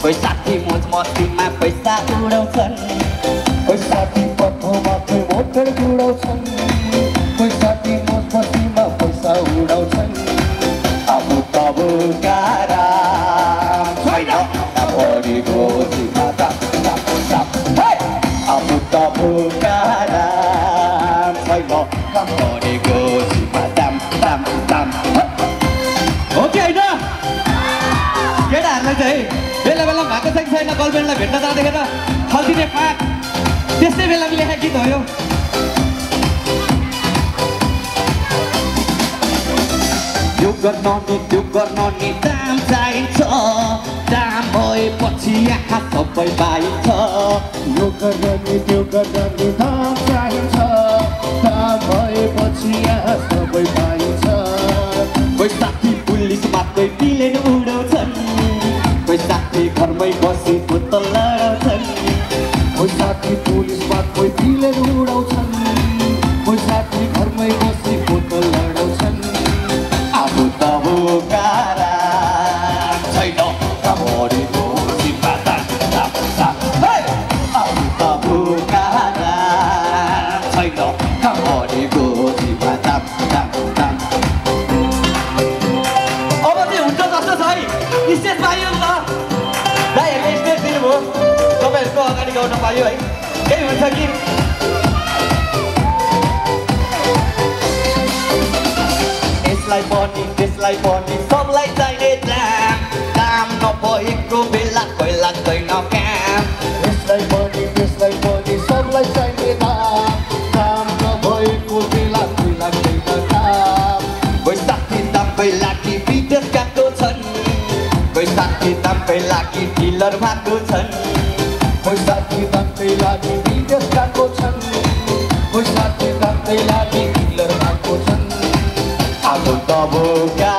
कोही साथी मोज मस्तीमा पैसा उडाउँछन् कोही साथी पथोमा कोही मोटर उडाउँछन् कोही साथी मोज मस्तीमा पैसा उडाउँछन् आफू त बोकारा छैन भरिको सीमा आफू त बोकारा छैन भरिको सीमा दाम दाम दाम हो कि होइन केटाहरूलाई चाहिँ बेला बेला भएको छ कि छैन गर्लफ्रेन्डलाई भेट्न जाँदाखेरि खल्दिने पाक त्यस्तै बेलामा लेखेको गीत हो यो त्यो गर्न नि दाम चाहिन्छ दाम भएपछि आँखा सबै पाइन्छ यो गर्न नि त्यो गर्न नि दाम चाहिन्छ दाम भएपछि यहाँ सबै पाइन्छ कोही साथी पुलिसमा कोही पिलेन उडाउँछन् कोही साथी घरमै बसी बोतल लडाउँछन् कोही साथी पुलिसमा कोही पिलेर उडाउँछन् कोही साथी घरमै बसी बोतल लडाउँछन् आफू त बोकारा छैन भरिको सीमा दाम दाम दाम आफू त बोकारा छैन भरिको सीमा दाम दाम दाम अब चाहिँ हुन्छ जस्तो छ है स्टेज पाइयो नि त दाइहरूले स्टेज दिनुभयो तपाईँहरूको अगाडि गाउन पाइयो है केही हुन्छ कि त्यसलाई पनि सबलाई चाहिने दाम दाम नभएको बेला कोही लाग्दैन काम त्यसलाई पनि सबलाई चाहिने दाम दाम नभएको बेला कोही लाग्दैन काम कोही साथी दामकै लागि विदेश गएको छन् कोही साथी दामकै लागि डिलर भएको छन् कोही साथी दामकै लागि विदेश गएको छन् कोही साथी दामकै लागि डिलर भएको छन् आफू त बोका